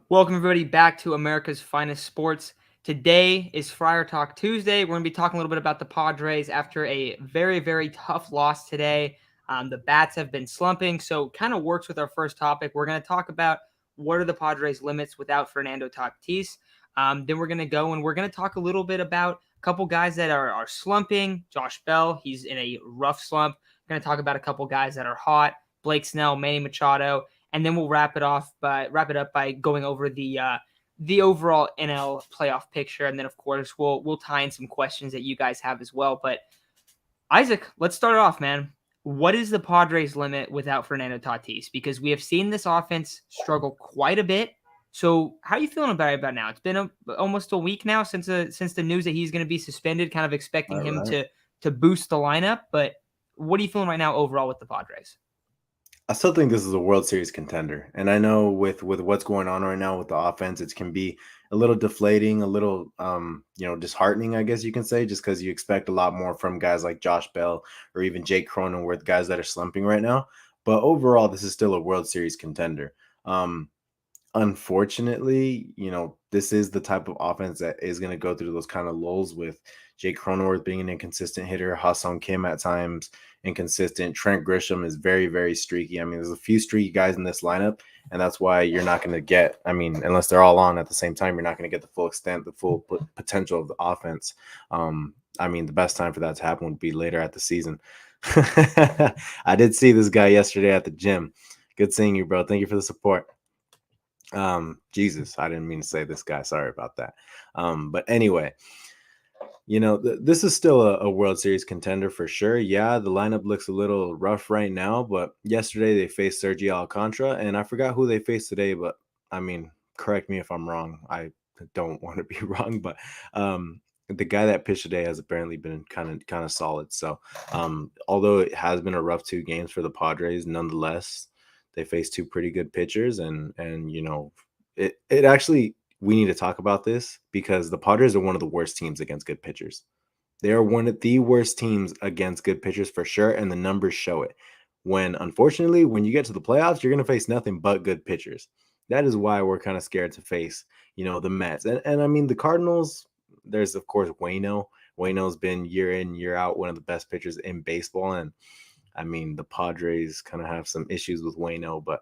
Welcome, everybody, back to America's Finest Sports. Today is Friar Talk Tuesday. We're going to be talking a little bit about the Padres after a very, very tough loss today. The bats have been slumping, so kind of works with our first topic. We're going to talk about what are the Padres' limits without Fernando Tatis. Then we're going to go and we're going to talk a little bit about a couple guys that are slumping. Josh Bell, he's in a rough slump. We're going to talk about a couple guys that are hot. Blake Snell, Manny Machado, and then we'll wrap it up by going over the overall NL playoff picture, and then of course we'll tie in some questions that you guys have as well. But Isaac, let's start off, man. What is the Padres' limit without Fernando Tatis? Because we have seen this offense struggle quite a bit. So how are you feeling about now? It's been almost a week now since the news that he's going to be suspended. Kind of expecting All him right. to boost the lineup, but what are you feeling right now overall with the Padres? I still think this is a World Series contender, and I know with what's going on right now with the offense, it can be a little deflating, a little disheartening, I guess you can say, just because you expect a lot more from guys like Josh Bell or even Jake Cronenworth, guys that are slumping right now. But overall, this is still a World Series contender. Unfortunately, this is the type of offense that is going to go through those kind of lulls with Jake Cronenworth being an inconsistent hitter, Ha-Seong Kim at times inconsistent. Trent Grisham is very, very streaky. I mean, there's a few streaky guys in this lineup, and that's why you're not going to get, unless they're all on at the same time, you're not going to get the full extent, the full potential of the offense. The best time for that to happen would be later at the season. I did see this guy yesterday at the gym. Good seeing you, bro. Thank you for the support. Jesus, I didn't mean to say this guy. Sorry about that. But anyway, this is still a World Series contender for sure. Yeah, the lineup looks a little rough right now, but yesterday they faced Sergio Alcantara, and I forgot who they faced today, but correct me if I'm wrong. I don't want to be wrong, but the guy that pitched today has apparently been kind of solid. So, although it has been a rough 2 games for the Padres, nonetheless, they faced 2 pretty good pitchers, and it actually, we need to talk about this because the Padres are one of the worst teams against good pitchers. They are one of the worst teams against good pitchers for sure, and the numbers show it. Unfortunately, when you get to the playoffs, you're going to face nothing but good pitchers. That is why we're kind of scared to face, the Mets. And the Cardinals, there's, of course, Waino. Waino's been year in, year out, one of the best pitchers in baseball. And, the Padres kind of have some issues with Waino, but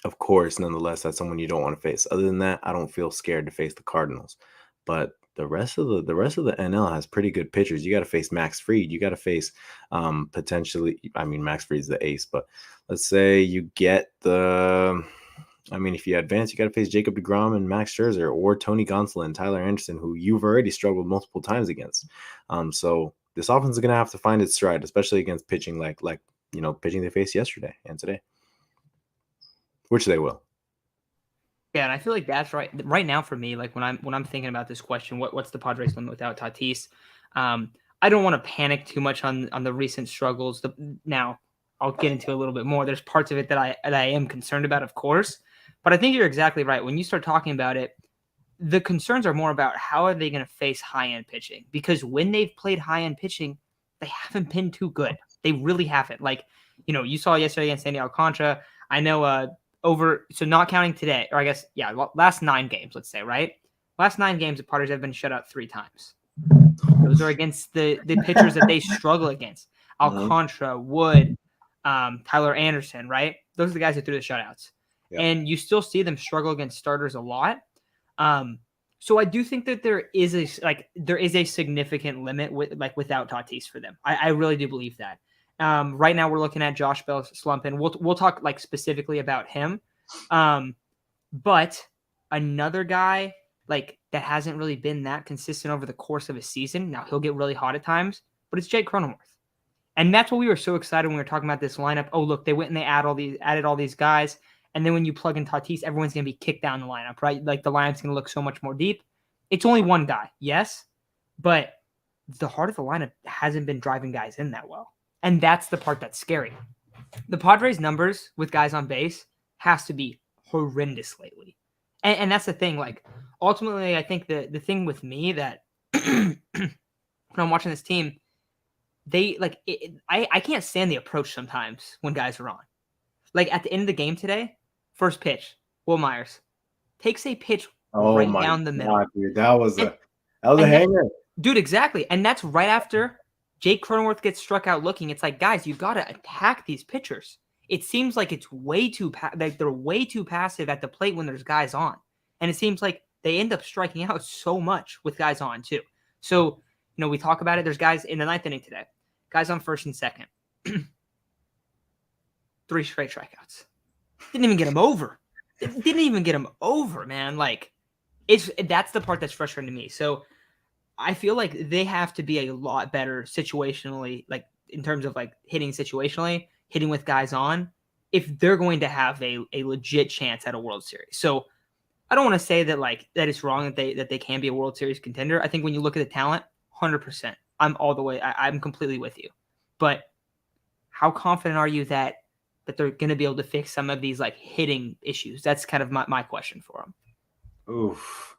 of course, nonetheless, that's someone you don't want to face. Other than that, I don't feel scared to face the Cardinals. But the rest of the NL has pretty good pitchers. You got to face Max Fried. You got to face potentially. Max Fried's the ace, but let's say you get the. If you advance, you got to face Jacob DeGrom and Max Scherzer, or Tony Gonsolin and Tyler Anderson, who you've already struggled multiple times against. So this offense is going to have to find its stride, especially against pitching like pitching they faced yesterday and today, which they will. Yeah, and I feel like that's right. Right now, for me, like when I'm thinking about this question, what's the Padres limit without Tatis? I don't want to panic too much on the recent struggles. Now, I'll get into a little bit more. There's parts of it that I am concerned about, of course, but I think you're exactly right. When you start talking about it, the concerns are more about how are they going to face high end pitching, because when they've played high end pitching, they haven't been too good. They really haven't. Like, you saw yesterday against Sandy Alcantara. I know so not counting today, or I guess, yeah, last 9 games, let's say, right? Last 9 games, the Padres have been shut out 3 times. Those are against the pitchers that they struggle against. Alcantara, Wood, Tyler Anderson, right? Those are the guys that threw the shutouts. Yeah. And you still see them struggle against starters a lot. So I do think that there is a significant limit without Tatis for them. I really do believe that. Right now we're looking at Josh Bell slumping. We'll talk like specifically about him. But another guy like that hasn't really been that consistent over the course of a season. Now he'll get really hot at times, but it's Jake Cronenworth. And that's what we were so excited when we were talking about this lineup. Oh, look, they went and they added all these guys. And then when you plug in Tatis, everyone's going to be kicked down the lineup, right? Like the lineup's going to look so much more deep. It's only one guy, yes, but the heart of the lineup hasn't been driving guys in that well. And that's the part that's scary. The Padres' numbers with guys on base has to be horrendous lately. And that's the thing. Like, ultimately, I think the thing with me that when I'm watching this team, I can't stand the approach sometimes when guys are on. Like, at the end of the game today, first pitch, Will Myers takes a pitch Oh right my down the middle. god, dude, that was And a and that hanger. dude, exactly. And that's right after Jake Cronenworth gets struck out looking. It's like, guys, you got to attack these pitchers. It seems like it's way too like they're way too passive at the plate when there's guys on. And it seems like they end up striking out so much with guys on too. So, we talk about it. There's guys in the ninth inning today. Guys on first and second. 3 straight strikeouts. Didn't even get him over. Didn't even get him over, man. Like, that's the part that's frustrating to me. So I feel like they have to be a lot better situationally, like in terms of like hitting situationally, hitting with guys on, if they're going to have a legit chance at a World Series. So I don't want to say that that it's wrong that they can be a World Series contender. I think when you look at the talent, 100%, I'm all the way. I'm completely with you. But how confident are you that they're going to be able to fix some of these like hitting issues? That's kind of my question for them. Oof.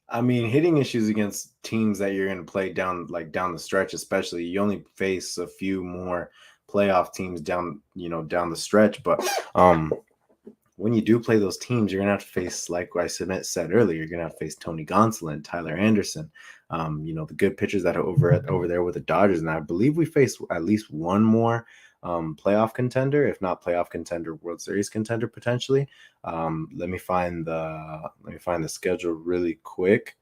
I mean, hitting issues against teams that you're going to play down the stretch, especially, you only face a few more playoff teams down the stretch. But when you do play those teams, you're going to have to face, like I said earlier, you're going to have to face Tony Gonsolin, Tyler Anderson, the good pitchers that are over there with the Dodgers. And I believe we face at least one more playoff contender, if not playoff contender, World Series contender potentially. Let me find the schedule really quick.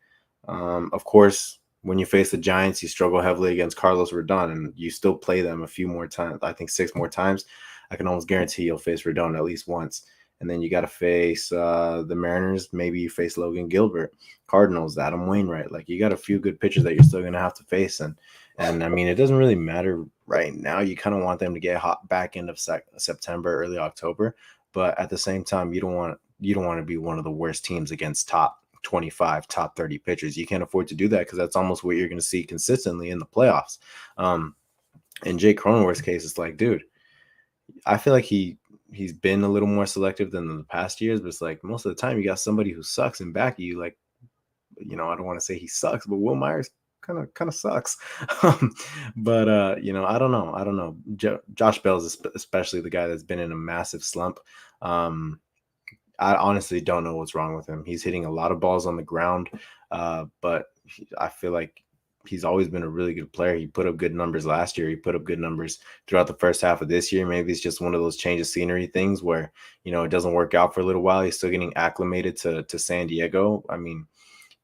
Of course, when you face the Giants, you struggle heavily against Carlos Rodon, and you still play them a few more times. I think 6 more times. I can almost guarantee you'll face Rodon at least once. And then you got to face the Mariners. Maybe you face Logan Gilbert, Cardinals, Adam Wainwright. Like, you got a few good pitchers that you're still going to have to face. And I mean, it doesn't really matter right now. You kind of want them to get hot back end of September, early October. But at the same time, you don't want to be one of the worst teams against top 25, top 30 pitchers. You can't afford to do that, because that's almost what you're going to see consistently in the playoffs. In Jake Cronenworth's case, it's like, dude, I feel like he's been a little more selective than in the past years, but it's like most of the time you got somebody who sucks in back of you. Like, I don't want to say he sucks, but Will Myers kind of sucks. But I don't know. Josh Bell's especially the guy that's been in a massive slump. I honestly don't know what's wrong with him. He's hitting a lot of balls on the ground, but I feel like he's always been a really good player. He put up good numbers last year. He put up good numbers throughout the first half of this year. Maybe it's just one of those change of scenery things where, it doesn't work out for a little while. He's still getting acclimated to San Diego. I mean,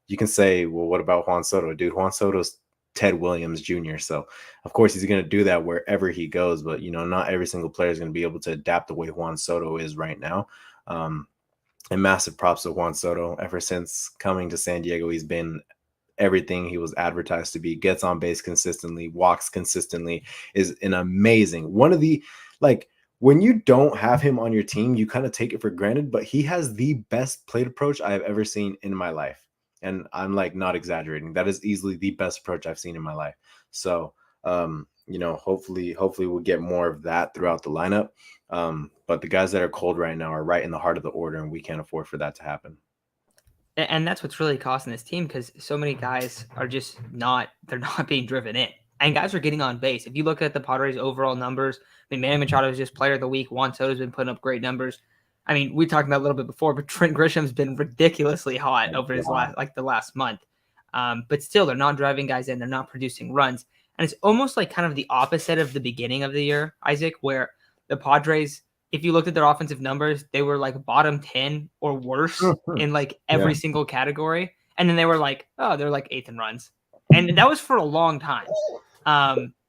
you can say, well, what about Juan Soto? Dude, Juan Soto's Ted Williams Jr. So, of course, he's going to do that wherever he goes. But, not every single player is going to be able to adapt the way Juan Soto is right now. And massive props to Juan Soto. Ever since coming to San Diego, he's been everything he was advertised to be. Gets on base consistently, walks consistently, is an amazing one of the, like, when you don't have him on your team, you kind of take it for granted, but he has the best plate approach I have ever seen in my life. And I'm like not exaggerating. That is easily the best approach I've seen in my life. So, hopefully we'll get more of that throughout the lineup. But the guys that are cold right now are right in the heart of the order, and we can't afford for that to happen. And that's what's really costing this team, because so many guys are just they're not being driven in. And guys are getting on base. If you look at the Padres' overall numbers, I mean, Manny Machado is just player of the week. Juan Soto's been putting up great numbers. I mean, we talked about it a little bit before, but Trent Grisham's been ridiculously hot over his last month. But still, they're not driving guys in. They're not producing runs. And it's almost like kind of the opposite of the beginning of the year, Isaac, where the Padres, if you looked at their offensive numbers, they were like bottom 10 or worse in like every single category. And then they were like, oh, they're like 8th in runs. And that was for a long time.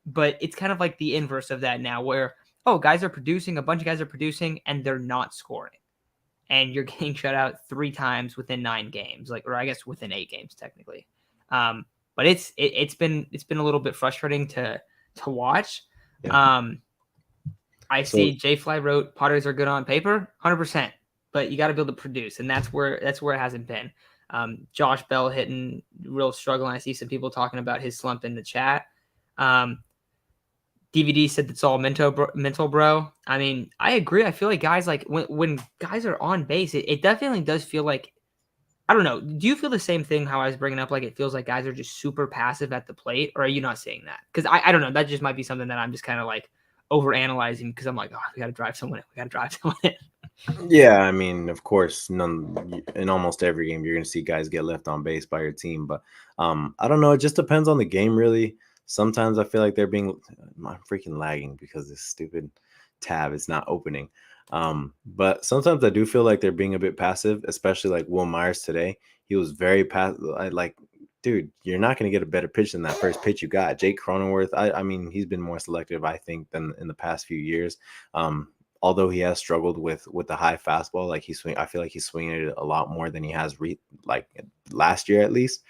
But it's kind of like the inverse of that now, where, oh, guys are producing, a bunch of guys are producing, and they're not scoring. And you're getting shut out 3 times within 9 games, or I guess within 8 games technically. But it's been a little bit frustrating to watch. Yeah. I see Jay Fly wrote Padres are good on paper, 100%, but you got to be able to produce, and that's where it hasn't been. Josh Bell hitting real struggle, and I see some people talking about his slump in the chat. DVD said it's all mental, bro. I mean, I agree. I feel like guys, like when guys are on base, it definitely does feel like, I don't know. Do you feel the same thing how I was bringing up? Like, it feels like guys are just super passive at the plate, or are you not seeing that? Because I don't know. That just might be something that I'm just kind of like overanalyzing, because I'm like, oh, we got to drive someone in. Yeah, I mean, of course, in almost every game you're going to see guys get left on base by your team, but I don't know. It just depends on the game, really. Sometimes I feel like they're being. I'm freaking lagging because this stupid tab is not opening. But sometimes I do feel like they're being a bit passive, especially like Will Myers today. He was very passive. Like, dude, you're not going to get a better pitch than that first pitch you got. Jake Cronenworth, I mean, he's been more selective, I think, than in the past few years. Although he has struggled with the high fastball, like I feel like he's swinging it a lot more than he has like last year at least.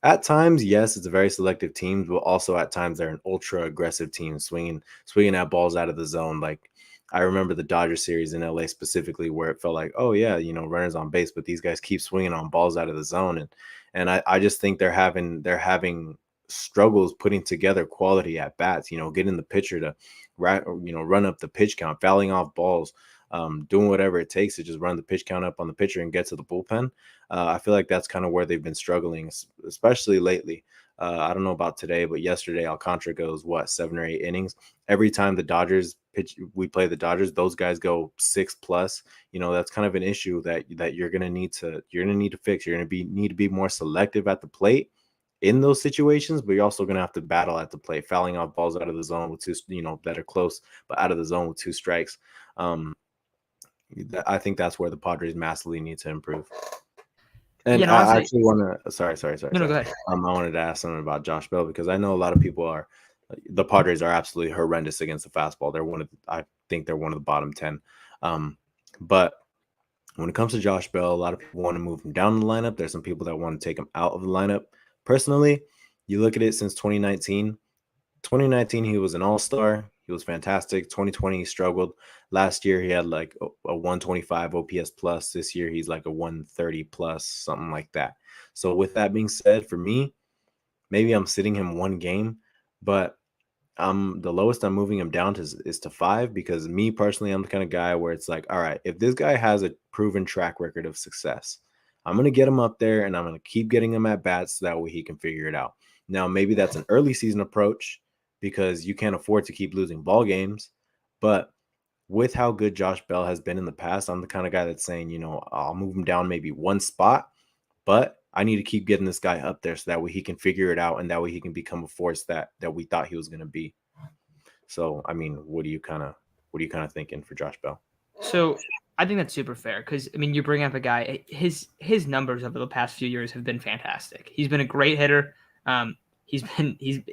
At times, yes, it's a very selective team, but also at times they're an ultra aggressive team, swinging at balls out of the zone. Like I remember the Dodgers series in LA specifically, where it felt like, oh yeah, runners on base, but these guys keep swinging on balls out of the zone, and I just think they're having struggles putting together quality at bats. Getting the pitcher to run up the pitch count, fouling off balls, doing whatever it takes to just run the pitch count up on the pitcher and get to the bullpen. I feel like that's kind of where they've been struggling, especially lately. I don't know about today, but yesterday Alcantara goes 7 or 8 innings. Every time the Dodgers pitch, we play the Dodgers, those guys go 6+. That's kind of an issue that you're gonna need to fix. You're gonna need to be more selective at the plate in those situations, but you're also going to have to battle at the plate, fouling off balls out of the zone with two, that are close, but out of the zone with 2 strikes. Um, I think that's where the Padres massively need to improve. And Yeah, no, I honestly, actually want to, sorry. no, go ahead. I wanted to ask something about Josh Bell because I know a lot of people the Padres are absolutely horrendous against the fastball. I think they're one of the bottom 10. But when it comes to Josh Bell, a lot of people want to move him down the lineup. There's some people that want to take him out of the lineup. Personally, you look at it since 2019. 2019, he was an all-star. He was fantastic. 2020, he struggled. Last year, he had like a 125 OPS plus. This year, he's like a 130 plus, something like that. So with that being said, for me, maybe I'm sitting him one game, but the lowest I'm moving him down to is to 5 because me personally, I'm the kind of guy where it's like, all right, if this guy has a proven track record of success, I'm gonna get him up there and I'm gonna keep getting him at bats so that way he can figure it out. Now, maybe that's an early season approach because you can't afford to keep losing ball games, but with how good Josh Bell has been in the past, I'm the kind of guy that's saying, I'll move him down maybe one spot, but I need to keep getting this guy up there so that way he can figure it out and that way he can become a force that we thought he was going to be. So, I mean, what are you kind of thinking for Josh Bell? So I think that's super fair because I mean you bring up a guy. His numbers over the past few years have been fantastic. He's been a great hitter. He's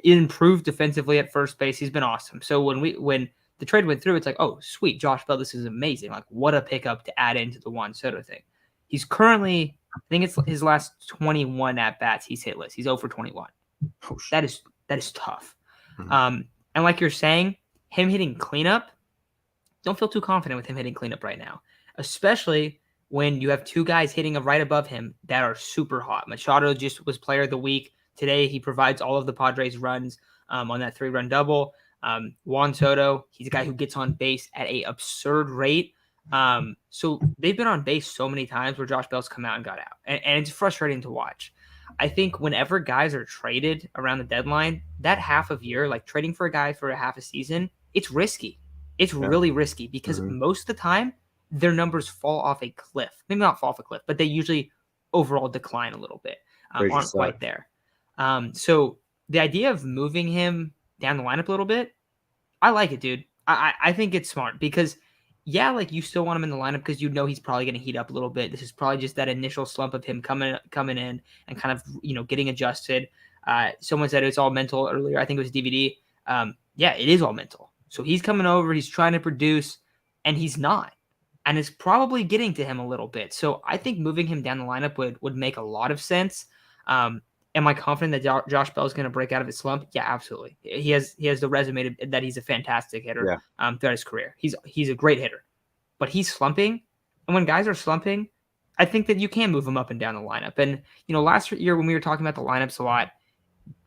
improved defensively at first base. He's been awesome. So when the trade went through, it's like, oh sweet, Josh Bell, this is amazing. Like what a pickup to add into the Juan Soto thing. He's currently, I think it's his last 21 at bats. He's hitless. He's 0 for 21. Oh, That is tough. mm-hmm. And like you're saying, him hitting cleanup. Don't feel too confident with him hitting cleanup right now, especially when you have two guys hitting right above him that are super hot. Machado just was player of the week. Today, he provides all of the Padres' runs on that 3-run double. Juan Soto, he's a guy who gets on base at an absurd rate. So they've been on base so many times where Josh Bell's come out and got out. And it's frustrating to watch. I think whenever guys are traded around the deadline, that half of year, like trading for a guy for a half a season, it's risky. It's really risky because most of the time their numbers fall off a cliff. Maybe not fall off a cliff, but they usually overall decline a little bit. Aren't quite there. So the idea of moving him down the lineup a little bit, I like it, dude. I think it's smart because, yeah, like you still want him in the lineup because you know he's probably going to heat up a little bit. This is probably just that initial slump of him coming in and kind of getting adjusted. Someone said it's all mental earlier. I think it was DVD. Yeah, it is all mental. So he's coming over, he's trying to produce, and he's not. And it's probably getting to him a little bit. So I think moving him down the lineup would make a lot of sense. Am I confident that Josh Bell is going to break out of his slump? Yeah, absolutely. He has the resume that he's a fantastic hitter throughout his career. He's a great hitter. But he's slumping. And when guys are slumping, I think that you can move them up and down the lineup. And, last year when we were talking about the lineups a lot,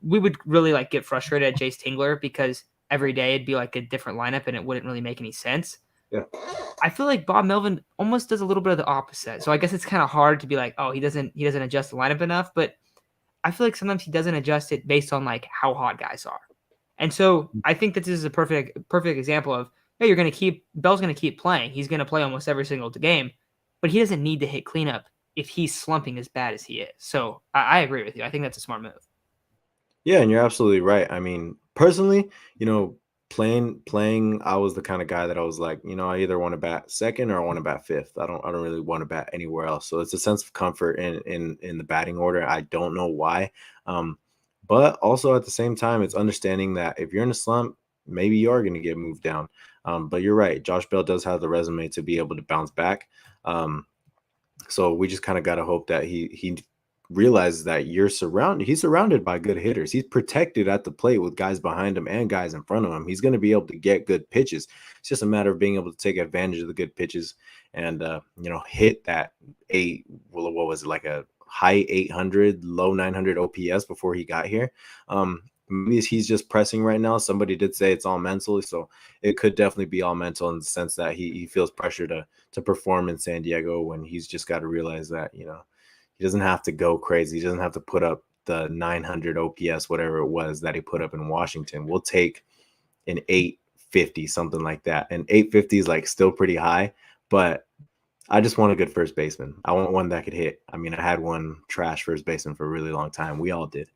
we would really get frustrated at Jace Tingler because every day it'd be like a different lineup and it wouldn't really make any sense. Yeah. I feel like Bob Melvin almost does a little bit of the opposite. So I guess it's kind of hard to be like, oh, he doesn't adjust the lineup enough, but I feel like sometimes he doesn't adjust it based on how hot guys are. And so I think that this is a perfect example of hey, Bell's going to keep playing. He's going to play almost every single game, but he doesn't need to hit cleanup if he's slumping as bad as he is. So I agree with you. I think that's a smart move. Yeah, and you're absolutely right. I mean, personally, playing, I was the kind of guy that I was like, I either want to bat second or I want to bat fifth. I don't really want to bat anywhere else. So it's a sense of comfort in the batting order. I don't know why. But also at the same time, it's understanding that if you're in a slump, maybe you are going to get moved down. But you're right. Josh Bell does have the resume to be able to bounce back. So we just kind of got to hope that he realizes that he's surrounded by good hitters. He's protected at the plate with guys behind him and guys in front of him. He's going to be able to get good pitches. It's just a matter of being able to take advantage of the good pitches and hit that what was it, like a high 800, low 900 OPS before he got here. Maybe he's just pressing right now. Somebody did say it's all mental, so it could definitely be all mental in the sense that he feels pressure to perform in San Diego, when he's just got to realize that he doesn't have to go crazy. He doesn't have to put up the 900 OPS, whatever it was that he put up in Washington. We'll take an 850, something like that. And 850 is like still pretty high, but I just want a good first baseman. I want one that could hit. I mean, I had one trash first baseman for a really long time. We all did.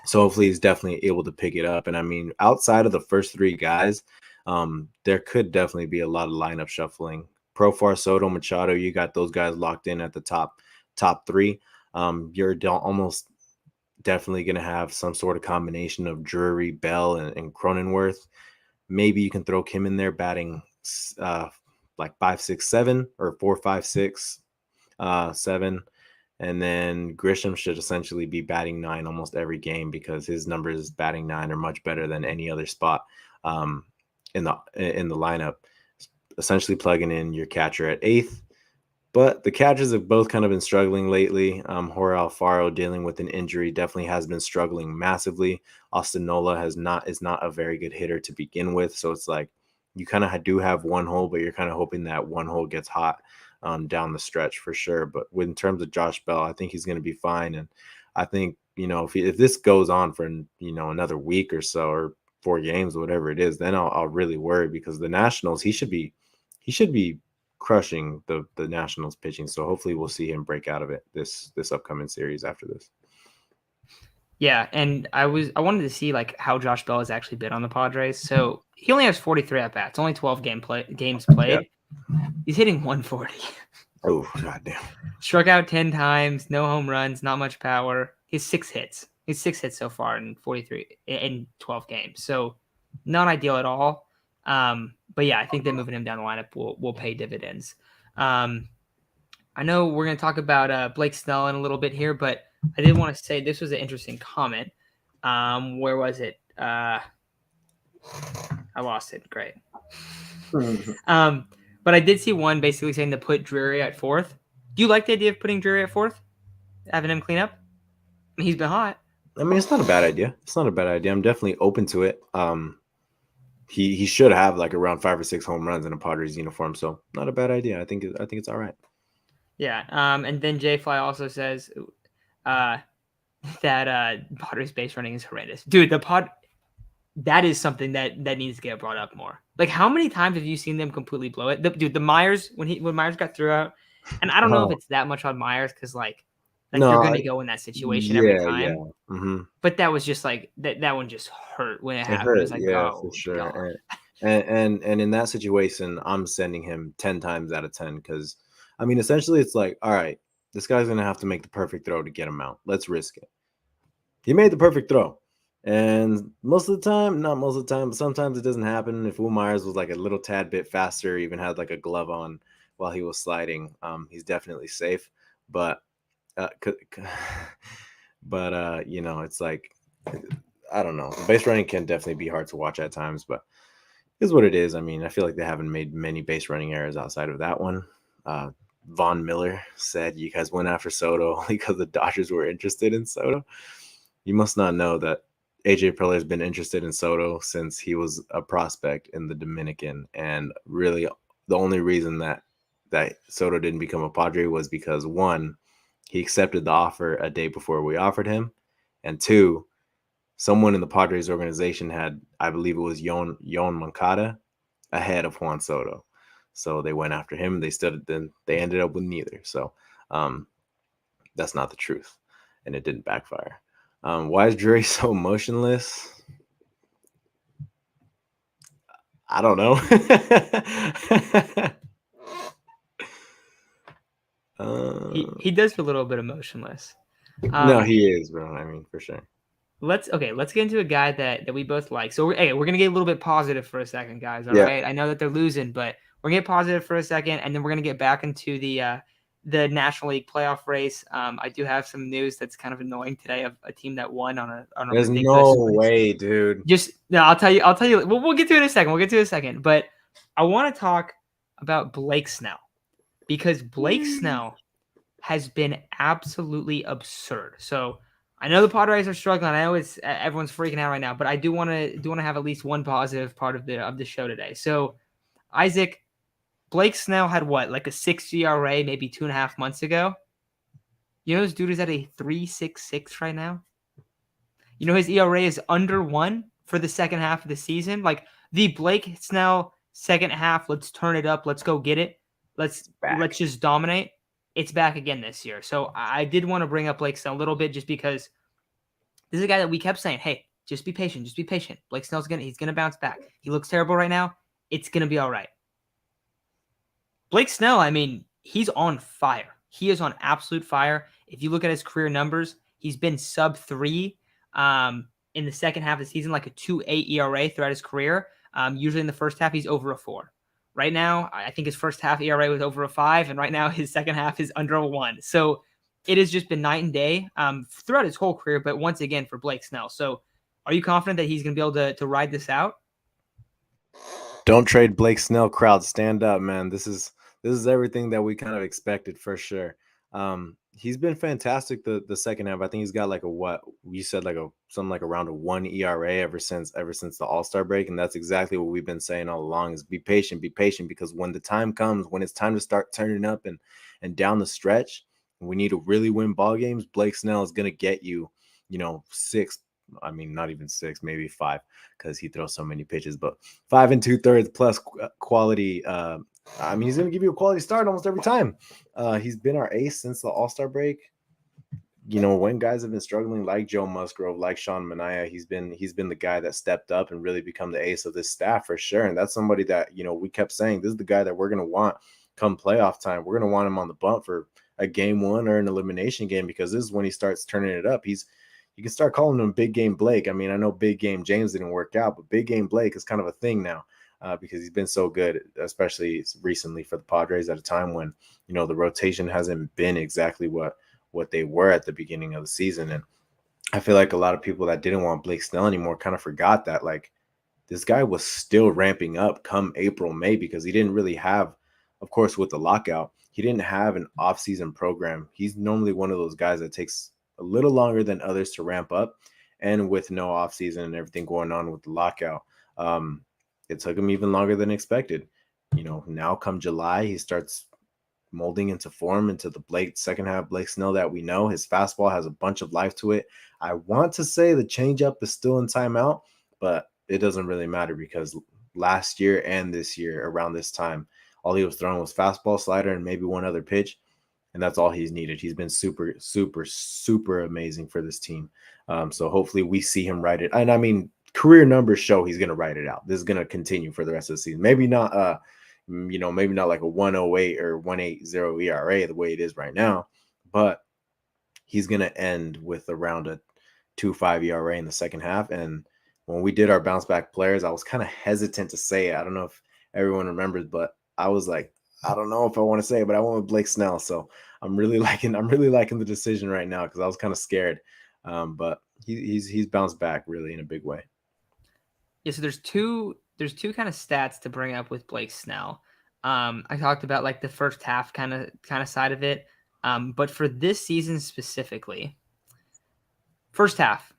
So hopefully he's definitely able to pick it up. And I mean, outside of the first three guys, there could definitely be a lot of lineup shuffling. Profar, Soto, Machado, you got those guys locked in at the top three. You're almost definitely going to have some sort of combination of Drury, Bell, and Cronenworth. Maybe you can throw Kim in there batting like 5, 6, 7, or 4, 5, 6, 7. And then Grisham should essentially be batting 9 almost every game, because his numbers batting 9 are much better than any other spot in the lineup. Essentially plugging in your catcher at 8th. But the catchers have both kind of been struggling lately. Jorge Alfaro, dealing with an injury, definitely has been struggling massively. Austin Nola is not a very good hitter to begin with. So it's like you kind of do have one hole, but you're kind of hoping that one hole gets hot down the stretch for sure. But in terms of Josh Bell, I think he's going to be fine. And I think, if this goes on for, another week or so, or 4 games, whatever it is, then I'll really worry, because the Nationals, he should be crushing the Nationals pitching. So hopefully we'll see him break out of it this upcoming series after this. Yeah, and I wanted to see like how Josh Bell has actually been on the Padres. So he only has 43 at bats, only 12 games played. Yep. He's hitting 140. Oh, goddamn. Struck out 10 times, no home runs, not much power. He's 6 hits. He's 6 hits so far in 12 games. So not ideal at all. But yeah, I think that moving him down the lineup will pay dividends. I know we're going to talk about Blake Snell in a little bit here, but I did want to say this was an interesting comment. Where was it? I lost it. Great. But I did see one basically saying to put Drury at 4th. Do you like the idea of putting Drury at 4th? Having him clean up? I mean, he's been hot. I mean, it's not a bad idea. I'm definitely open to it. He should have like around 5 or 6 home runs in a Padres uniform, so not a bad idea. I think it's all right. Yeah. And then Jay Fly also says that Padres base running is horrendous. Dude, that is something that needs to get brought up more. Like, how many times have you seen them completely blow it? The Myers, when Myers got threw out, and I don't know if it's that much on Myers, because like no, you're going to go in that situation every time. Yeah. Mm-hmm. But that was just like that one just hurt when it happened. It was like, yeah, for sure. And in that situation, I'm sending him 10 times out of 10, because I mean, essentially, it's like, all right, this guy's going to have to make the perfect throw to get him out. Let's risk it. He made the perfect throw. And most of the time, not most of the time, but sometimes it doesn't happen. If Will Myers was like a little tad bit faster, even had like a glove on while he was sliding, he's definitely safe. But it's like, I don't know. Base running can definitely be hard to watch at times, but it's what it is. I mean, I feel like they haven't made many base running errors outside of that one. Von Miller said you guys went after Soto only because the Dodgers were interested in Soto. You must not know that AJ Preller has been interested in Soto since he was a prospect in the Dominican. And really, the only reason that Soto didn't become a Padre was because, 1, he accepted the offer a day before we offered him. And 2, someone in the Padres organization had, I believe it was Yon Moncada, ahead of Juan Soto. So they went after him. They ended up with neither. So that's not the truth, and it didn't backfire. Why is Drury so motionless? I don't know. He does feel a little bit emotionless. No, he is, bro. I mean, for sure. Let's get into a guy that we both like. So we're gonna get a little bit positive for a second, guys. All Yeah. right. I know that they're losing, but we're gonna get positive for a second, and then we're gonna get back into the National League playoff race. I do have some news that's kind of annoying today of a team that won on a There's ridiculous no swing. way, dude. I'll tell you. We'll get to it in a second. We'll get to it in a second. But I want to talk about Blake Snell because Blake Snell has been absolutely absurd. So I know the Padres are struggling. I know everyone's freaking out right now, but I do want to have at least one positive part of the show today. So Isaac, Blake Snell had what, like a 6 ERA maybe 2.5 months ago. You know this dude is at a 3.66 right now. You know his ERA is under 1 for the second half of the season. Like the Blake Snell second half, let's turn it up, let's go get it, let's just dominate. It's back again this year. So I did want to bring up Blake Snell a little bit just because this is a guy that we kept saying, hey, just be patient, just be patient. Blake Snell's he's gonna bounce back. He looks terrible right now. It's gonna be all right. Blake Snell, I mean, he's on fire. He is on absolute fire. If you look at his career numbers, he's been sub 3 in the second half of the season, like a 2.8 ERA throughout his career. Usually in the first half, he's over a 4. Right now, I think his first half ERA was over a 5, and right now his second half is under a 1. So it has just been night and day throughout his whole career, but once again for Blake Snell. So are you confident that he's going to be able to ride this out? Don't trade Blake Snell, crowd. Stand up, man. This is everything that we kind of expected for sure. He's been fantastic the second half. I think he's got like a what you said, like something like around a 1 ERA ever since the All-Star break, and that's exactly what we've been saying all along: is be patient, because when the time comes, when it's time to start turning up and down the stretch, we need to really win ball games. Blake Snell is gonna get you, 6. I mean, not even 6, maybe 5, because he throws so many pitches, but 5 2/3 plus quality. I mean, he's going to give you a quality start almost every time. He's been our ace since the All-Star break. When guys have been struggling, like Joe Musgrove, like Sean Manaea, he's been the guy that stepped up and really become the ace of this staff for sure. And that's somebody that, we kept saying, this is the guy that we're going to want come playoff time. We're going to want him on the bump for a game 1 or an elimination game, because this is when he starts turning it up. You can start calling him Big Game Blake. I mean, I know Big Game James didn't work out, but Big Game Blake is kind of a thing now because he's been so good, especially recently for the Padres at a time when, the rotation hasn't been exactly what they were at the beginning of the season. And I feel like a lot of people that didn't want Blake Snell anymore kind of forgot that, like, this guy was still ramping up come April, May, because he didn't really have, of course, with the lockout, he didn't have an off-season program. He's normally one of those guys that takes a little longer than others to ramp up, and with no offseason and everything going on with the lockout, it took him even longer than expected. Now come July, he starts molding into form, into the second half Blake Snell that we know. His fastball has a bunch of life to it. I want to say the changeup is still in timeout, but it doesn't really matter, because last year and this year around this time, all he was throwing was fastball, slider, and maybe one other pitch. And that's all he's needed. He's been super, super, super amazing for this team. So hopefully we see him ride it. And I mean, career numbers show he's going to ride it out. This is going to continue for the rest of the season. Maybe not, maybe not like a 1.08 or 1.80 ERA the way it is right now, but he's going to end with around a 2.5 ERA in the second half. And when we did our bounce back players, I was kind of hesitant to say it. I don't know if everyone remembers, but I was like, I don't know if I want to say it, but I went with Blake Snell. So I'm really liking the decision right now, because I was kind of scared. But he's bounced back really in a big way. Yeah, so there's two kind of stats to bring up with Blake Snell. I talked about like the first half kind of side of it. But for this season specifically, first half,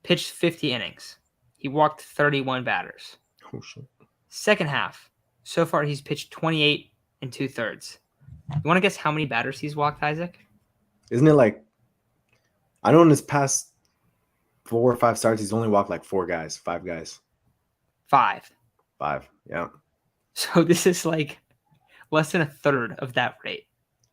pitched 50 innings. He walked 31 batters. Oh, shit. Second half, so far he's pitched 28 2/3. You want to guess how many batters he's walked, Isaac? Isn't it like, I know in his past 4 or 5 starts, he's only walked like 5 guys. 5. 5, yeah. So this is like less than a third of that rate.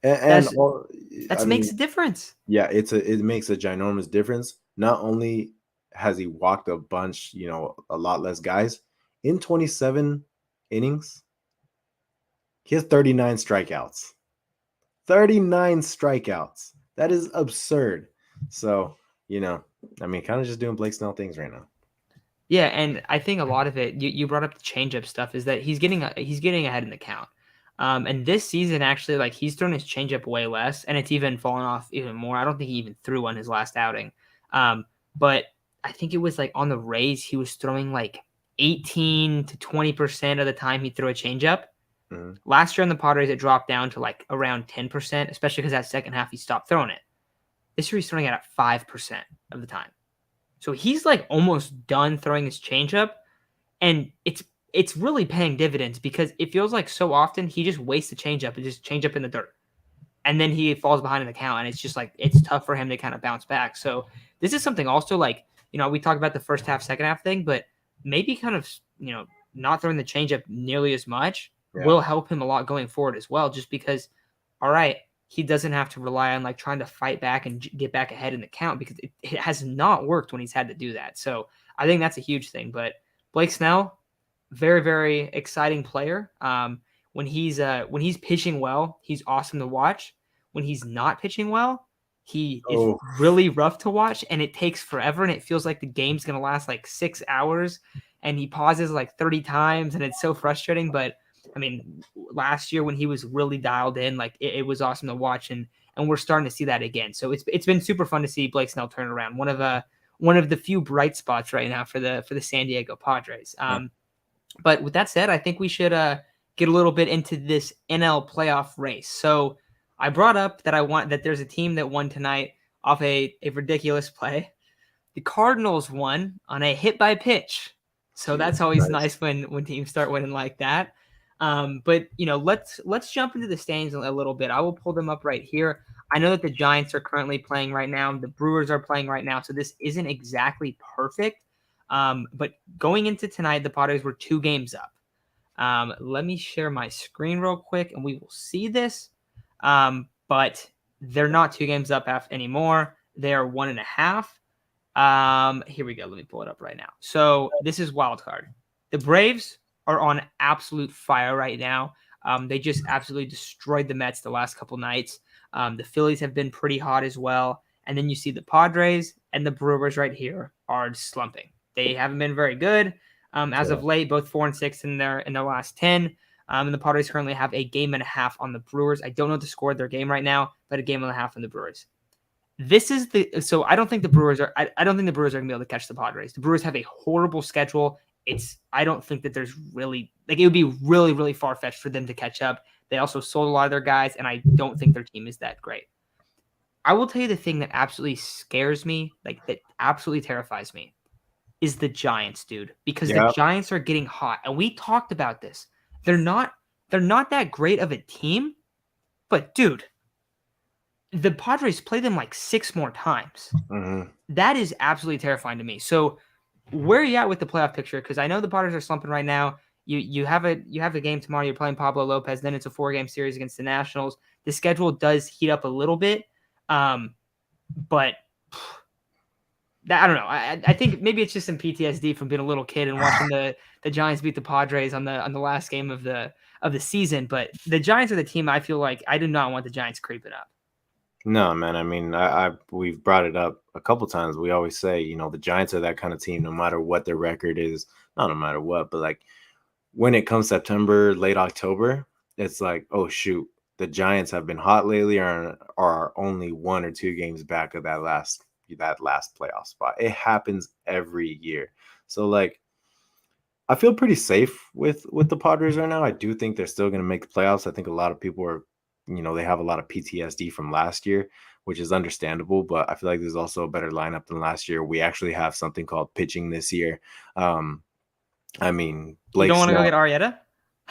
And That's all, I that makes mean, a difference. yeah, it makes a ginormous difference. Not only has he walked a bunch, a lot less guys in 27 innings, he has 39 strikeouts. 39 strikeouts. That is absurd. So, kind of just doing Blake Snell things right now. Yeah, and I think a lot of it, you brought up the changeup stuff, is that he's getting ahead in the count. And this season, actually, like he's thrown his changeup way less, and it's even fallen off even more. I don't think he even threw on his last outing. But I think it was like on the Rays, he was throwing like 18 to 20% of the time he threw a changeup. Mm-hmm. Last year on the Padres, it dropped down to like around 10%, especially because that second half he stopped throwing it. This year he's throwing it at 5% of the time. So he's like almost done throwing his changeup, and it's really paying dividends because it feels like so often he just wastes the changeup and just change up in the dirt, and then he falls behind in the count, and it's just like it's tough for him to kind of bounce back. So this is something also like we talk about the first half, second half thing, but maybe kind of not throwing the changeup nearly as much will help him a lot going forward as well, just because all right, he doesn't have to rely on like trying to fight back and get back ahead in the count because it has not worked when he's had to do that. So I think that's a huge thing. But Blake Snell, very, very exciting player. When he's pitching well, he's awesome to watch. When he's not pitching well, he is really rough to watch, and it takes forever, and it feels like the game's gonna last like 6 hours, and he pauses like 30 times, and it's so frustrating. But I mean, last year when he was really dialed in, like it was awesome to watch, and we're starting to see that again. So it's been super fun to see Blake Snell turn around. One of the few bright spots right now for the San Diego Padres. But with that said, I think we should get a little bit into this NL playoff race. So I brought up that there's a team that won tonight off a ridiculous play. The Cardinals won on a hit by pitch. So that's always nice when teams start winning like that. But let's jump into the standings a little bit. I will pull them up right here. I know that the Giants are currently playing right now. The Brewers are playing right now. So this isn't exactly perfect. But going into tonight, the Padres were 2 games up. Let me share my screen real quick and we will see this. But they're not 2 games up anymore. They are 1.5. Here we go. Let me pull it up right now. So this is wild card. The Braves are on absolute fire right now. They just absolutely destroyed the Mets the last couple nights. The Phillies have been pretty hot as well. And then you see the Padres and the Brewers right here are slumping. They haven't been very good as of late, both 4-6 in their last 10. And the Padres currently have a 1.5 games on the Brewers. I don't know the score of their game right now, but a 1.5 games on the Brewers. So I don't think the Brewers are. I don't think the Brewers are gonna be able to catch the Padres. The Brewers have a horrible schedule. I don't think that there's really it would be really, really far fetched for them to catch up. They also sold a lot of their guys, and I don't think their team is that great. I will tell you the thing that absolutely scares me, like that absolutely terrifies me, is the Giants, dude, because the Giants are getting hot. And we talked about this. They're not that great of a team, but dude, the Padres play them like 6 more times. Mm-hmm. That is absolutely terrifying to me. So where are you at with the playoff picture? Because I know the Padres are slumping right now. You have a game tomorrow. You're playing Pablo Lopez. Then it's a 4-game series against the Nationals. The schedule does heat up a little bit, but I don't know. I think maybe it's just some PTSD from being a little kid and watching the Giants beat the Padres on the last game of the season. But the Giants are the team I feel like I do not want the Giants creeping up. No, man. I mean, we've brought it up a couple times. We always say, the Giants are that kind of team, no matter what their record is, not no matter what, but like when it comes September, late October, it's like, oh shoot, the Giants have been hot lately, or are only 1 or 2 games back of that last playoff spot. It happens every year. So like, I feel pretty safe with the Padres right now. I do think they're still going to make the playoffs. I think a lot of people are, they have a lot of PTSD from last year, which is understandable, but I feel like there's also a better lineup than last year. We actually have something called pitching this year. I mean, Blake, you don't want to go get Arrieta?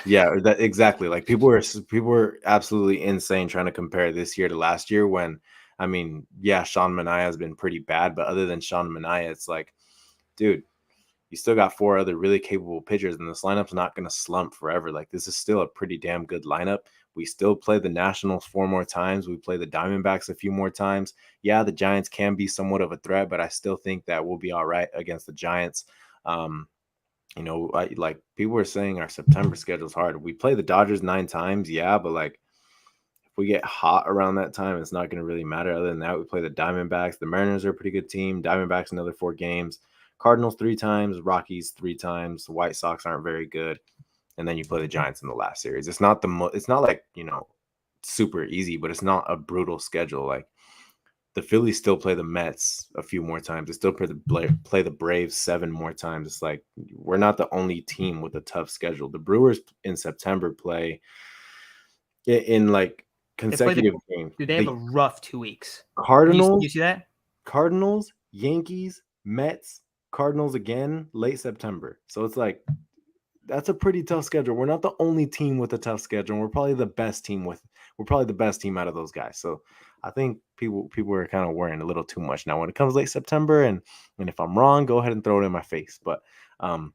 Yeah, exactly. Like people were absolutely insane trying to compare this year to last year when, I mean, yeah, Sean Manaea has been pretty bad, but other than Sean Manaea, it's like, dude, you still got 4 other really capable pitchers, and this lineup's not going to slump forever. Like, this is still a pretty damn good lineup. We still play the Nationals 4 more times. We play the Diamondbacks a few more times. Yeah, the Giants can be somewhat of a threat, but I still think that we'll be all right against the Giants. Like people were saying, our September schedule is hard. We play the Dodgers 9 times, yeah, but like if we get hot around that time, it's not going to really matter. Other than that, we play the Diamondbacks. The Mariners are a pretty good team. Diamondbacks another 4 games. Cardinals 3 times. Rockies 3 times. The White Sox aren't very good. And then you play the Giants in the last series. It's not it's not like, super easy, but it's not a brutal schedule. Like, the Phillies still play the Mets a few more times. They still play the Braves 7 more times. It's like, we're not the only team with a tough schedule. The Brewers in September play in like consecutive games. Dude, they have a rough 2 weeks. Cardinals, you see that? Cardinals, Yankees, Mets, Cardinals again, late September. So it's like, that's a pretty tough schedule. We're not the only team with a tough schedule. And we're probably the best team out of those guys. So I think people are kind of worrying a little too much now when it comes late September. And if I'm wrong, go ahead and throw it in my face. But I'm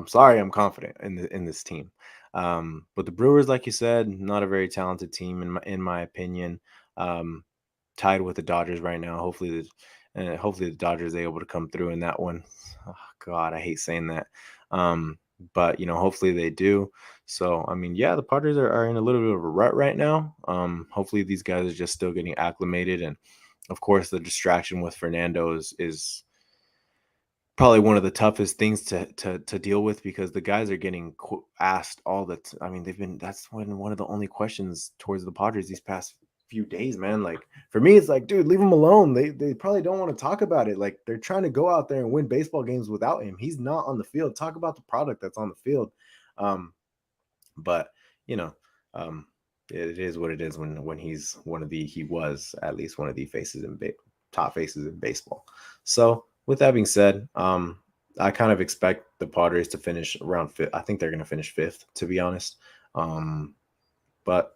sorry, I'm confident in this team. But the Brewers, like you said, not a very talented team in my opinion. Tied with the Dodgers right now. Hopefully the Dodgers are able to come through in that one. Oh, God, I hate saying that. But hopefully they do. So I mean, yeah, the Padres are in a little bit of a rut right now. Hopefully these guys are just still getting acclimated, and of course the distraction with Fernando is probably one of the toughest things to deal with, because the guys are getting asked all that. I mean, that's one of the only questions towards the Padres these past few days, man. Like, for me, it's like, dude, leave him alone. They probably don't want to talk about it. Like, they're trying to go out there and win baseball games without him. He's not on the field. Talk about the product that's on the field. But it is what it is when he's he was at least one of the top faces in baseball. So with that being said, I kind of expect the Padres to finish around 5th. I think they're going to finish 5th, to be honest. But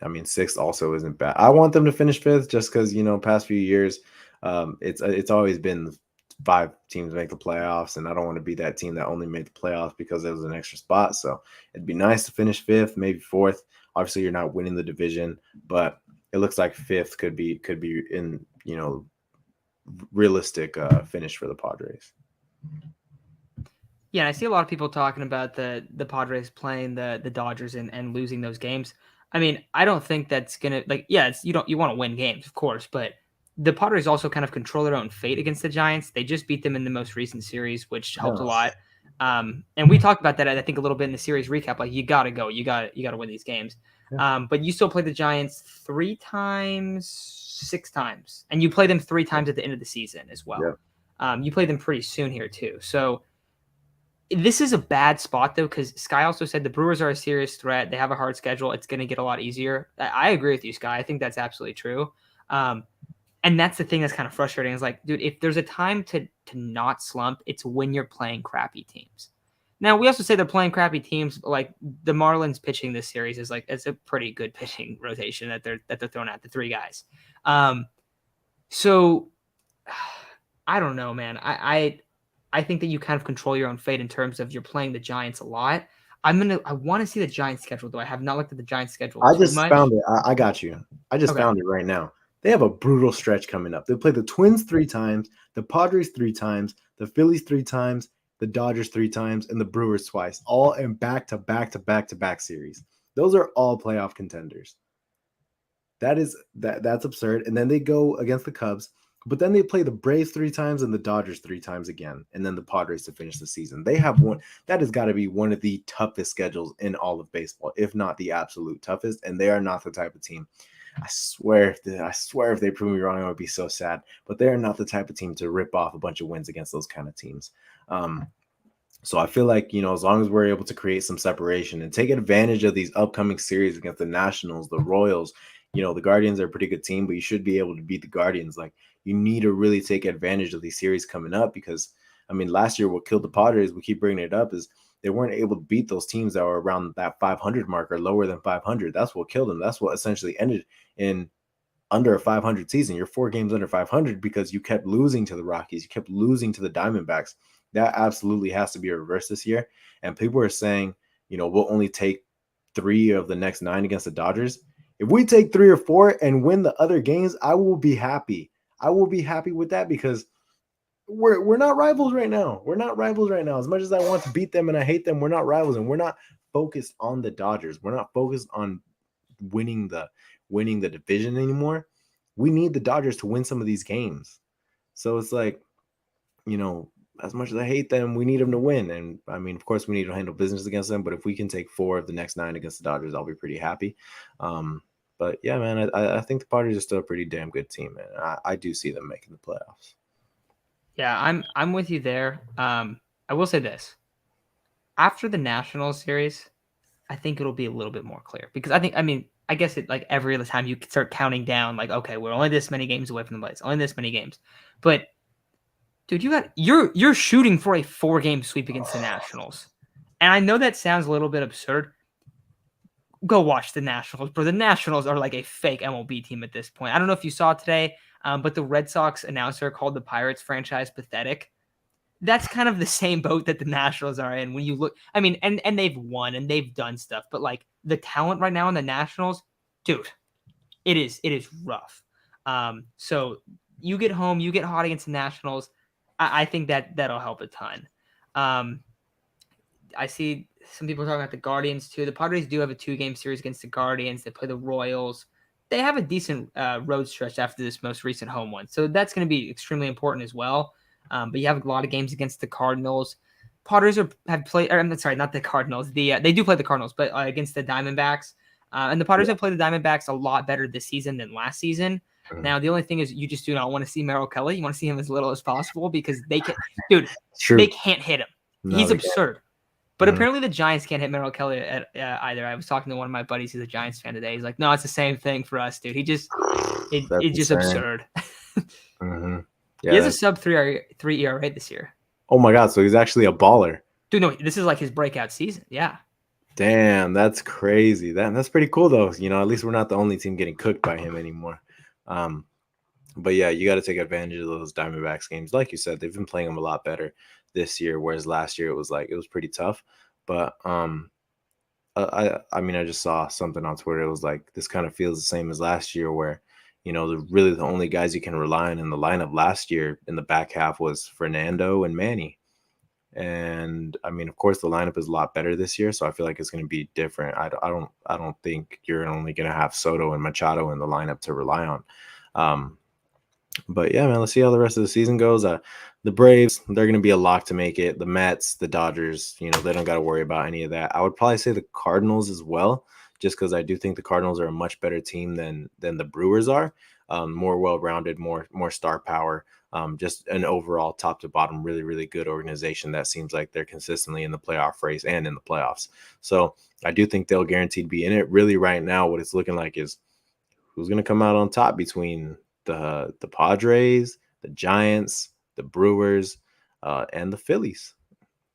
I mean, 6th also isn't bad. I want them to finish 5th just because, past few years, it's always been 5 teams make the playoffs, and I don't want to be that team that only made the playoffs because there was an extra spot. So it'd be nice to finish 5th, maybe 4th. Obviously, you're not winning the division, but it looks like 5th could be in, realistic finish for the Padres. Yeah, I see a lot of people talking about the Padres playing the Dodgers and losing those games. I mean, I don't think that's gonna, like, yeah, you want to win games, of course, but the Padres also kind of control their own fate against the Giants. They just beat them in the most recent series, which helped a lot. And we talked about that, I think, a little bit in the series recap. Like, you gotta go, you gotta win these games. Yeah. But you still play the Giants 3 times, 6 times, and you play them 3 times at the end of the season as well. Yeah. You play them pretty soon here too. So this is a bad spot, though, because Sky also said the Brewers are a serious threat. They have a hard schedule. It's going to get a lot easier. I agree with you, Sky. I think that's absolutely true. And that's the thing that's kind of frustrating. Is like, dude, if there's a time to not slump, it's when you're playing crappy teams. Now, we also say they're playing crappy teams. Like, the Marlins pitching this series is like, it's a pretty good pitching rotation that they're throwing at the 3 guys. So I don't know, man. I think that you kind of control your own fate in terms of you're playing the Giants a lot. I want to see the Giants schedule, though. I have not looked at the Giants schedule. I just found it. I got you. I just found it right now. They have a brutal stretch coming up. They play the Twins 3 times, the Padres 3 times, the Phillies 3 times, the Dodgers 3 times, and the Brewers twice, all in back-to-back series. Those are all playoff contenders. That's absurd. And then they go against the Cubs. But then they play the Braves 3 times and the Dodgers 3 times again, and then the Padres to finish the season. They have one that has got to be one of the toughest schedules in all of baseball, if not the absolute toughest. And they are not the type of team. I swear if they prove me wrong, I would be so sad. But they are not the type of team to rip off a bunch of wins against those kind of teams. So I feel like, as long as we're able to create some separation and take advantage of these upcoming series against the Nationals, the Royals, the Guardians are a pretty good team, but you should be able to beat the Guardians. Like, you need to really take advantage of these series coming up, because, I mean, last year what killed the Padres, we keep bringing it up, is they weren't able to beat those teams that were around that 500 mark or lower than 500. That's what killed them. That's what essentially ended in under a 500 season. You're 4 games under 500 because you kept losing to the Rockies. You kept losing to the Diamondbacks. that absolutely has to be a reverse this year. And people are saying, we'll only take 3 of the next 9 against the Dodgers. If we take 3 or 4 and win the other games, I will be happy. I will be happy with that because we're not rivals right now. We're not rivals right now. As much as I want to beat them and I hate them, we're not rivals, and we're not focused on the Dodgers. We're not focused on winning the division anymore. We need the Dodgers to win some of these games. So it's like, as much as I hate them, we need them to win. And I mean, of course, we need to handle business against them. But if we can take 4 of the next 9 against the Dodgers, I'll be pretty happy. But yeah, man, I think the Padres are still a pretty damn good team, man. I do see them making the playoffs. Yeah, I'm with you there. I will say this. After the Nationals series, I think it'll be a little bit more clear because I guess it like every other time you start counting down, like, okay, we're only this many games away from the playoffs, only this many games. But dude, you're shooting for a 4-game sweep against the Nationals. And I know that sounds a little bit absurd. Go watch the Nationals, bro. The Nationals are like a fake MLB team at this point. I don't know if you saw today, but the Red Sox announcer called the Pirates franchise pathetic. That's kind of the same boat that the Nationals are in when you look. I mean, and they've won and they've done stuff, but like the talent right now in the Nationals, dude, it is rough. So you get home, you get hot against the Nationals. I think that'll help a ton. I see some people talking about the Guardians too. The Padres do have a 2-game series against the Guardians. They play the Royals. They have a decent road stretch after this most recent home one, so that's going to be extremely important as well. But you have a lot of games against the Cardinals. Padres have played. I'm sorry, not the Cardinals. They do play the Cardinals, but against the Diamondbacks. And the Padres have played the Diamondbacks a lot better this season than last season. Mm-hmm. Now, the only thing is you just do not want to see Merrill Kelly. You want to see him as little as possible because they can, dude. They can't hit him. No, he's absurd. But apparently the Giants can't hit Merrill Kelly either. I was talking to one of my buddies who's a Giants fan today. He's like, no, it's the same thing for us, dude. It's just absurd. Mm-hmm. Yeah, he has a sub 3 ERA this year. Oh my God, so he's actually a baller. Dude, no, this is like his breakout season. Yeah. Damn, that's crazy. That's pretty cool though. At least we're not the only team getting cooked by him anymore. But yeah, you got to take advantage of those Diamondbacks games. Like you said, they've been playing them a lot better this year, whereas last year it was pretty tough. But I just saw something on Twitter. It was like this kind of feels the same as last year, where really the only guys you can rely on in the lineup last year in the back half was Fernando and Manny. And I mean, of course, the lineup is a lot better this year, so I feel like it's going to be different. I don't think you're only going to have Soto and Machado in the lineup to rely on. But yeah, man, let's see how the rest of the season goes. The Braves, they're going to be a lock to make it. The Mets, the Dodgers, they don't got to worry about any of that. I would probably say the Cardinals as well, just because I do think the Cardinals are a much better team than the Brewers are. More well-rounded, more star power. Just an overall top to bottom, really, really good organization that seems like they're consistently in the playoff race and in the playoffs. So I do think they'll guaranteed be in it. Really, right now, what it's looking like is who's going to come out on top between the Padres, the Giants, the Brewers, and the Phillies.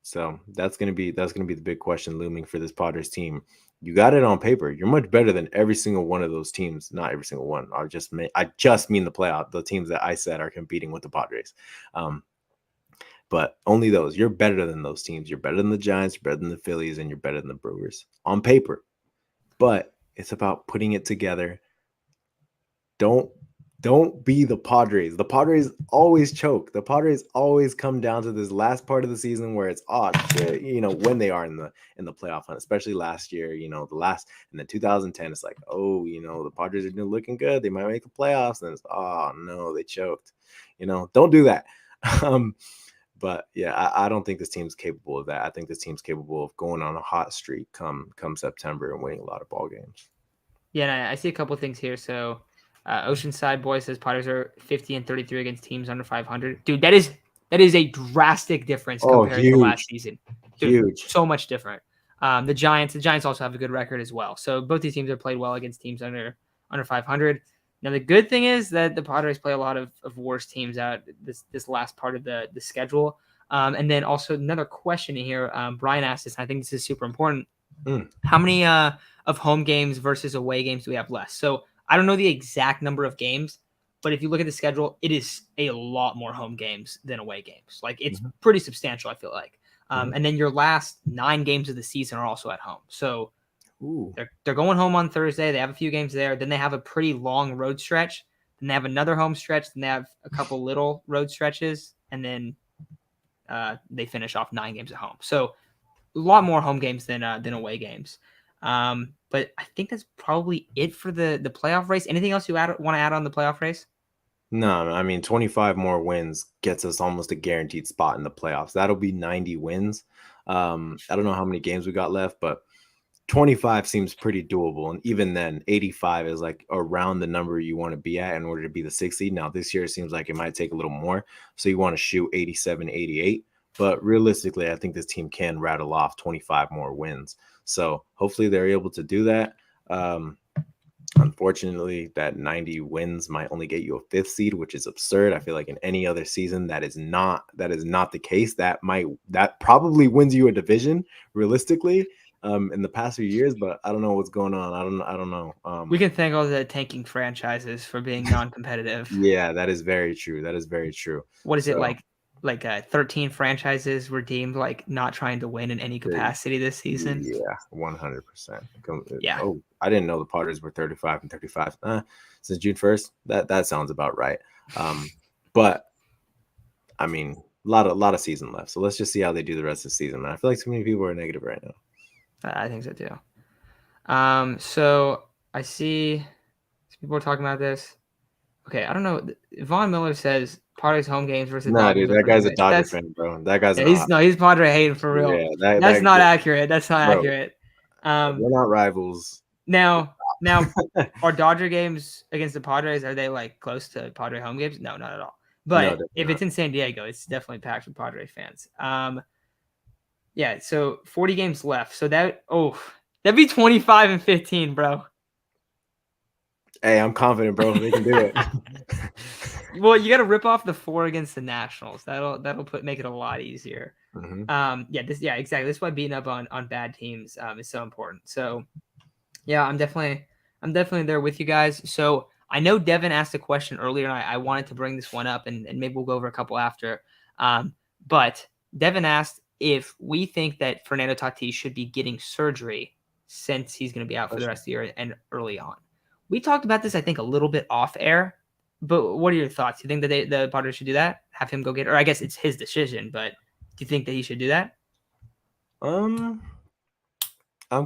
So that's gonna be the big question looming for this Padres team. You got it on paper. You're much better than every single one of those teams. Not every single one. I just mean the playoff. The teams that I said are competing with the Padres. But only those. You're better than those teams. You're better than the Giants. You're better than the Phillies, and you're better than the Brewers on paper. But it's about putting it together. Don't be the Padres. The Padres always choke. The Padres always come down to this last part of the season where it's shit, when they are in the playoff hunt, especially last year, and then 2010, it's like, the Padres are looking good. They might make the playoffs. And it's, no, they choked. Don't do that. But yeah, I don't think this team's capable of that. I think this team's capable of going on a hot streak come September and winning a lot of ball games. Yeah, and I see a couple of things here. So Oceanside Boy says Padres are 50-33 against teams under 500. Dude, that is a drastic difference compared to last season. Dude, huge, so much different. The Giants also have a good record as well. So both these teams have played well against teams under 500. Now the good thing is that the Padres play a lot of worse teams out this last part of the schedule. And then also another question here. Brian asked this, and I think this is super important. How many of home games versus away games do we have left? So I don't know the exact number of games, But if you look at the schedule, it is a lot more home games than away games. Like it's Mm-hmm. pretty substantial, I feel like. Mm-hmm. And then your last 9 games of the season are also at home. So Ooh. they're going home on Thursday. They have a few games there. Then they have a pretty long road stretch. Then they have another home stretch. Then they have a couple little road stretches. And then they finish off 9 games at home. So a lot more home games than away games. But I think that's probably it for the playoff race. Anything else you want to add on the playoff race? No, I mean 25 more wins gets us almost a guaranteed spot in the playoffs. That'll be 90 wins. I don't know how many games we got left, but 25 seems pretty doable. And even then, 85 is like around the number you want to be at in order to be the 6th seed. Now, this year it seems like it might take a little more. So you want to shoot 87, 88. But realistically, I think this team can rattle off 25 more wins. So hopefully they're able to do that. Unfortunately, that 90 wins might only get you a 5th seed, which is absurd. I feel like in any other season that is not the case. That probably wins you a division realistically in the past few years, but I don't know what's going on. I don't know. We can thank all the tanking franchises for being non-competitive. Yeah, that is very true. That is very true. What is it like 13 franchises were deemed like not trying to win in any capacity this season? Yeah, 100%. Yeah. Oh, I didn't know the Padres were 35 and 35 since June 1st. That sounds about right. But I mean, a lot of season left. So let's just see how they do the rest of the season. Man, I feel like so many people are negative right now. I think so too. So I see people are talking about this. Okay, I don't know. Von Miller says Padres home games versus Dodgers. Dude, that guy's a Dodger fan, bro. That guy's he's Padre hating for real. Yeah, that's not accurate. That's not accurate. We're not rivals. Now, are Dodger games against the Padres, are they like close to Padre home games? No, not at all. But if it's in San Diego, it's definitely packed with Padre fans. Yeah, so 40 games left. So that'd be 25 and 15, bro. Hey, I'm confident, bro. They can do it. Well, you got to rip off the 4 against the Nationals. That'll make it a lot easier. Mm-hmm. Yeah, exactly. That's why beating up on bad teams is so important. So, yeah, I'm definitely there with you guys. So I know Devin asked a question earlier, and I wanted to bring this one up, and maybe we'll go over a couple after. But Devin asked if we think that Fernando Tatis should be getting surgery since he's going to be out for the rest of the year and early on. We talked about this, I think, a little bit off air, but what are your thoughts? Do you think that the Padres should do that? Have him go get, or I guess it's his decision, but do you think that he should do that? I've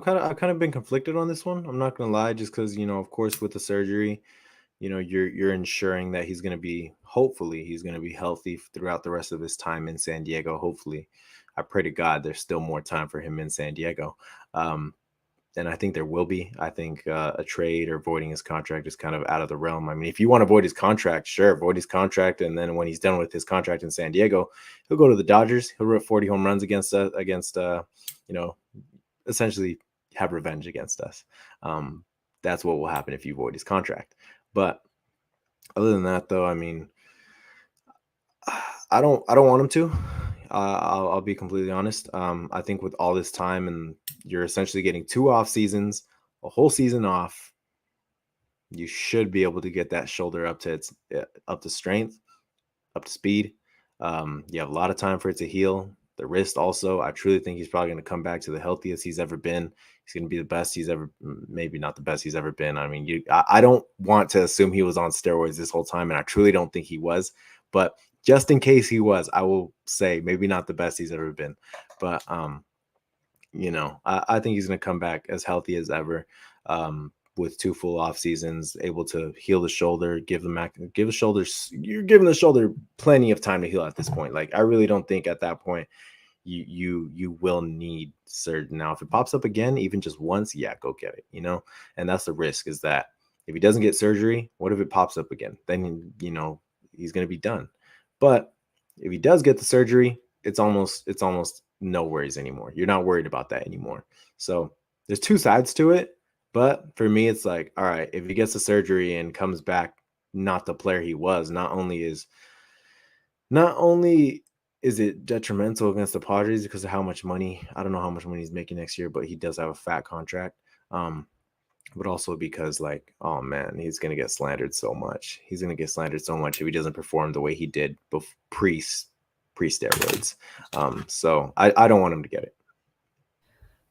kind of been conflicted on this one. I'm not gonna lie, just because of course, with the surgery, you're ensuring that hopefully he's gonna be healthy throughout the rest of his time in San Diego. Hopefully, I pray to God there's still more time for him in San Diego. And I think there will be. I think a trade or voiding his contract is kind of out of the realm. I mean, if you want to void his contract, sure, void his contract. And then when he's done with his contract in San Diego, he'll go to the Dodgers. He'll rip 40 home runs against essentially have revenge against us. That's what will happen if you void his contract. But other than that, though, I mean, I don't want him to. I'll be completely honest. I think with all this time and you're essentially getting 2 off seasons, a whole season off, you should be able to get that shoulder up to strength, up to speed. You have a lot of time for it to heal. The wrist also, I truly think he's probably going to come back to the healthiest he's ever been. He's going to be the best he's ever, maybe not the best he's ever been. I mean, I don't want to assume he was on steroids this whole time, and I truly don't think he was. But just in case he was, I will say maybe not the best he's ever been. But, I think he's going to come back as healthy as ever with 2 full off seasons, able to heal the shoulder, give the shoulders. You're giving the shoulder plenty of time to heal at this point. Like, I really don't think at that point you will need surgery. Now, if it pops up again, even just once, yeah, go get it, and that's the risk, is that if he doesn't get surgery, what if it pops up again? Then, he's going to be done. But if he does get the surgery, it's almost no worries anymore. You're not worried about that anymore. So there's 2 sides to it. But for me, it's like, all right, if he gets the surgery and comes back not the player he was, not only is it detrimental against the Padres because of how much money, I don't know how much money he's making next year, but he does have a fat contract. but also because like, oh man, he's gonna get slandered so much. He's gonna get slandered so much if he doesn't perform the way he did pre steroids. So I don't want him to get it.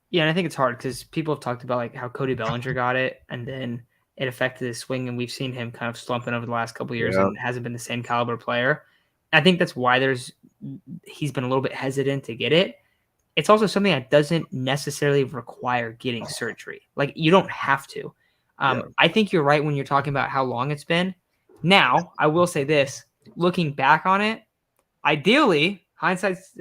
Yeah, and I think it's hard because people have talked about like how Cody Bellinger got it, and then it affected his swing, and we've seen him kind of slumping over the last couple of years, Yeah, and hasn't been the same caliber player. I think that's why he's been a little bit hesitant to get it. It's also something that doesn't necessarily require getting surgery. Like you don't have to. yeah, I think you're right when you're talking about how long it's been. Now, I will say this: looking back on it, ideally, hindsight's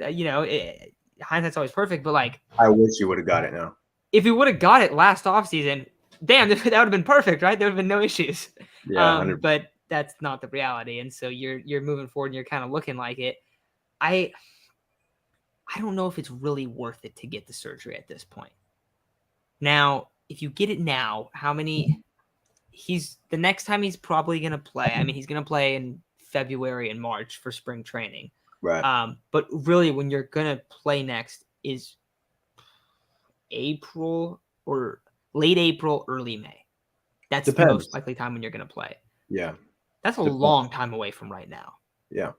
always perfect. But like, I wish you would have got it now. if he would have got it last offseason, damn, that would have been perfect, right? There would have been no issues. Yeah, 100. But that's not the reality, and so you're moving forward, and you're kind of looking like it. I don't know if it's really worth it to get the surgery at this point. Now, if you get it now, the next time he's probably going to play. I mean, he's going to play in February and March for spring training. Right. But really, when you're going to play next is April or late April, early May. That's the most likely time when you're going to play. Yeah. That's a long time away from right now. Yeah.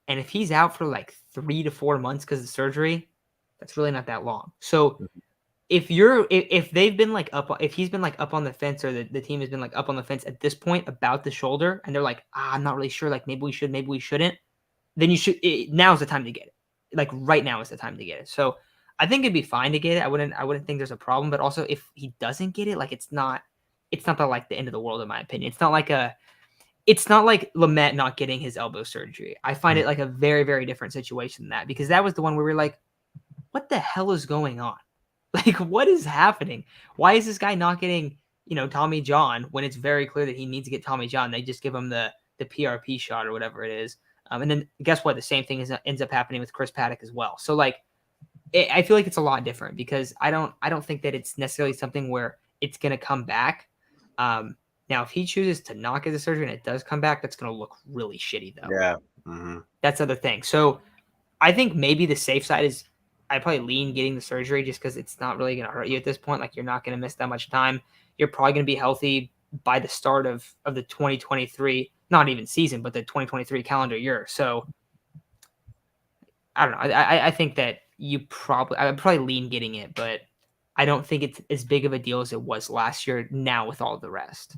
And if he's out for like 3 to 4 months because of surgery, that's really not that long. So if they've been like if he's been like up on the fence, or the team has been like up on the fence at this point about the shoulder, and they're like, I'm not really sure, like maybe we should, maybe we shouldn't, then now's the time to get it. Like right now is the time to get it. So I think it'd be fine to get it. I wouldn't think there's a problem, but also if he doesn't get it, like it's not like the end of the world in my opinion. It's not like Lamet not getting his elbow surgery. I find it like a very, very different situation than that, because that was the one where we were like, what the hell is going on? Like, what is happening? Why is this guy not getting, Tommy John when it's very clear that he needs to get Tommy John? They just give him the PRP shot or whatever it is. And then guess what? The same thing ends up happening with Chris Paddock as well. So like, I feel like it's a lot different, because I don't think that it's necessarily something where it's going to come back. Now, if he chooses to not get the surgery and it does come back, that's going to look really shitty, though. Yeah. Mm-hmm. That's the other thing. So I think maybe the safe side is I'd probably lean getting the surgery, just because it's not really going to hurt you at this point. Like, you're not going to miss that much time. You're probably going to be healthy by the start of the 2023, not even season, but the 2023 calendar year. So I don't know. I think that I would probably lean getting it, but I don't think it's as big of a deal as it was last year now with all the rest.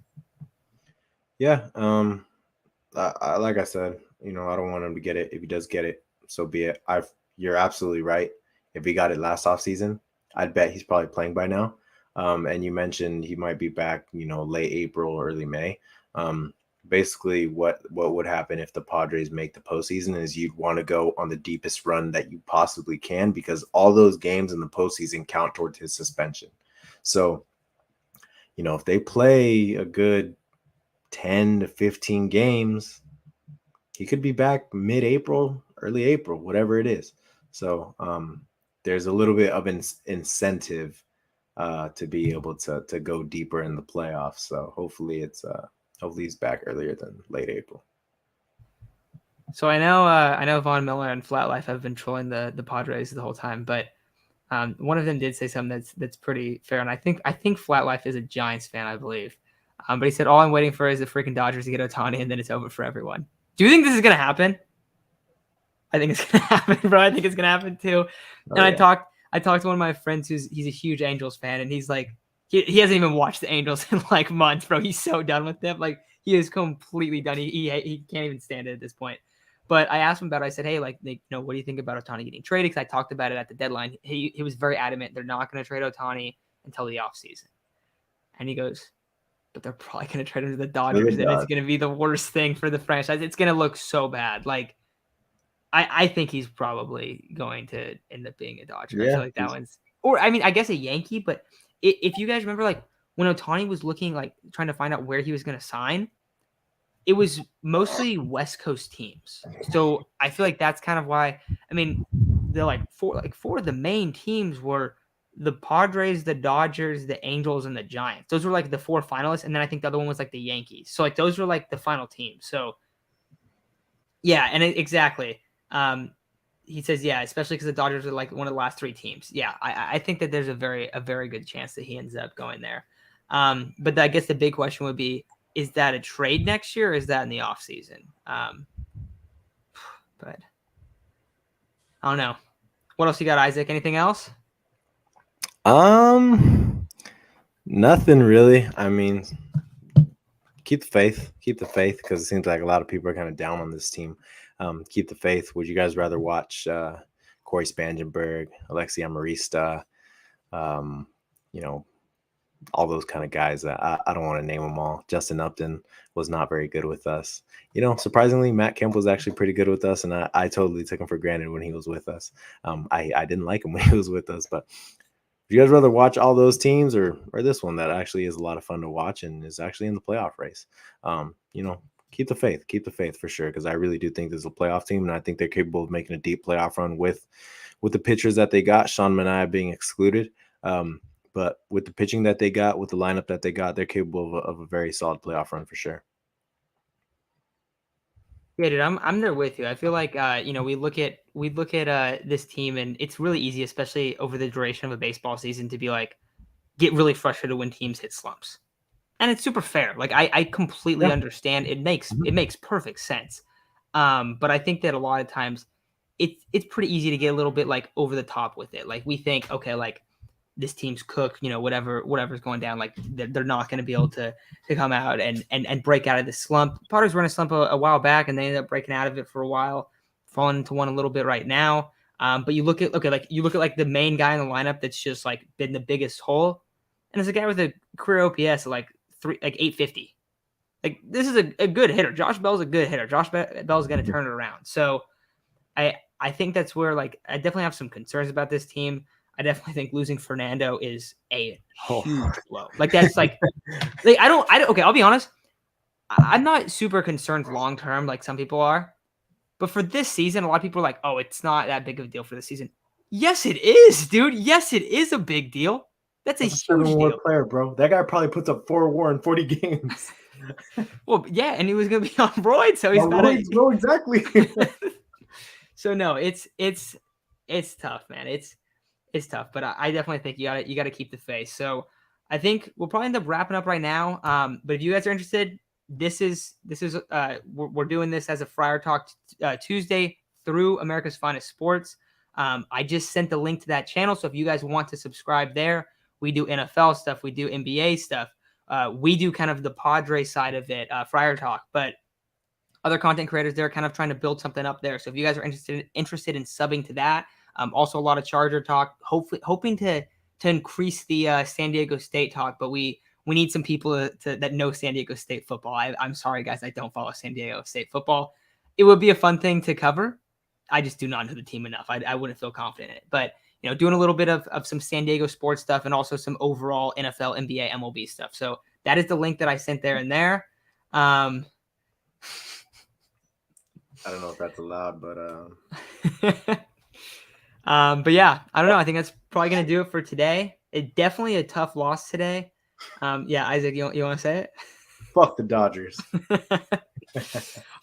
Yeah. Like I said, I don't want him to get it. If he does get it, so be it. You're absolutely right. If he got it last offseason, I'd bet he's probably playing by now. And you mentioned he might be back, late April, early May. Basically what would happen if the Padres make the postseason is you'd want to go on the deepest run that you possibly can, because all those games in the postseason count towards his suspension. So, if they play a good 10 to 15 games, he could be back mid-April, early April, whatever it is. So there's a little bit of incentive to be able to go deeper in the playoffs. So hopefully he's back earlier than late April. So I know Von Miller and Flat Life have been trolling the Padres the whole time, but one of them did say something that's pretty fair, and I think Flat Life is a Giants fan, I believe. But he said all I'm waiting for is the freaking Dodgers to get Ohtani, and then it's over for everyone. Do you think this is gonna happen? I think it's gonna happen, bro. I think it's gonna happen too. Oh, and yeah. I talked to one of my friends he's a huge Angels fan, and he's like, he hasn't even watched the Angels in like months, bro. He's so done with them. Like, he is completely done. He can't even stand it at this point. But I asked him about it. I said, hey, like, what do you think about Ohtani getting traded? Because I talked about it at the deadline. He was very adamant they're not going to trade Ohtani until the offseason. And he goes, but they're probably going to trade him to the Dodgers, and it's going to be the worst thing for the franchise. It's going to look so bad. Like, I think he's probably going to end up being a Dodger. Yeah, I feel like that one's, or I mean, I guess a Yankee. But if you guys remember, like when Ohtani was looking, like trying to find out where he was going to sign, it was mostly West Coast teams. So I feel like that's kind of why. I mean, four of the main teams were the Padres, the Dodgers, the Angels, and the Giants. Those were like the four finalists, and then I think the other one was like the Yankees. So like those were like the final teams. So yeah, and exactly. He says, yeah, especially because the Dodgers are like one of the last three teams. Yeah, I think that there's a very good chance that he ends up going there. But I guess the big question would be, is that a trade next year or is that in the offseason? But I don't know. What else you got, Isaac? Anything else? Nothing really. I mean, keep the faith, because it seems like a lot of people are kind of down on this team. Keep the faith. Would you guys rather watch Corey Spangenberg, Alexi Amarista, all those kind of guys? I don't want to name them all. Justin Upton was not very good with us. Surprisingly, Matt Kemp was actually pretty good with us, and I totally took him for granted when he was with us. I didn't like him when he was with us, but would you guys rather watch all those teams or this one that actually is a lot of fun to watch and is actually in the playoff race? Keep the faith for sure, because I really do think this is a playoff team, and I think they're capable of making a deep playoff run with the pitchers that they got, Sean Manaea being excluded. But with the pitching that they got, with the lineup that they got, they're capable of a very solid playoff run for sure. Yeah, dude, I'm there with you. I feel like we look at this team, and it's really easy, especially over the duration of a baseball season, to be like, get really frustrated when teams hit slumps, and it's super fair. Like I completely understand. It makes perfect sense. But I think that a lot of times it's pretty easy to get a little bit like over the top with it. Like we think, okay, like this team's cooked, whatever's going down, like they're not going to be able to come out and break out of this slump. Padres were in a slump a while back, and they ended up breaking out of it for a while, falling into one a little bit right now. But you look at the main guy in the lineup that's just like been the biggest hole, and it's a guy with a career OPS of like 850. Like this is a good hitter. Josh Bell's a good hitter. Josh Bell's going to turn it around. So I think that's where like I definitely have some concerns about this team. I definitely think losing Fernando is a huge blow. Like that's like I don't. Okay, I'll be honest. I'm not super concerned long term like some people are, but for this season, a lot of people are like, "Oh, it's not that big of a deal for the season." Yes, it is, dude. Yes, it is a big deal. That's a huge deal. Player, bro. That guy probably puts up 4 WAR in 40 games. Well, yeah, and he was gonna be on roids, so he's not. No, exactly. So no, it's tough, man. It's tough, but I definitely think you gotta keep the faith. So I think we'll probably end up wrapping up right now. But if you guys are interested, this is we're doing this as a Friar Talk Tuesday through America's Finest Sports. I just sent the link to that channel, so if you guys want to subscribe there, we do NFL stuff, we do NBA stuff, we do kind of the Padres side of it, Friar Talk, but other content creators, they're kind of trying to build something up there. So if you guys are interested in subbing to that, also a lot of Charger talk, hoping to increase the San Diego State talk, but we need some people that know San Diego State football. I'm sorry, guys, I don't follow San Diego State football. It would be a fun thing to cover. I just do not know the team enough. I wouldn't feel confident in it. But doing a little bit of some San Diego sports stuff and also some overall NFL, NBA, MLB stuff. So that is the link that I sent there and there. I don't know if that's allowed, but but yeah, I don't know. I think that's probably gonna do it for today. It definitely a tough loss today. Yeah, Isaac, you want to say it? Fuck the Dodgers. All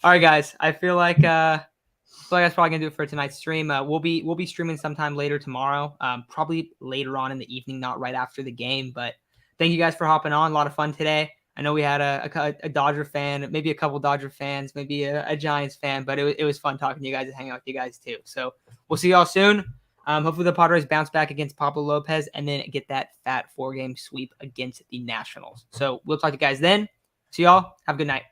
right, guys. I feel like that's probably gonna do it for tonight's stream. We'll be streaming sometime later tomorrow. Probably later on in the evening, not right after the game. But thank you guys for hopping on. A lot of fun today. I know we had a Dodger fan, maybe a couple Dodger fans, maybe a Giants fan, but it was fun talking to you guys and hanging out with you guys too. So we'll see y'all soon. Hopefully the Padres bounce back against Pablo Lopez and then get that fat 4-game sweep against the Nationals. So we'll talk to you guys then. See y'all. Have a good night.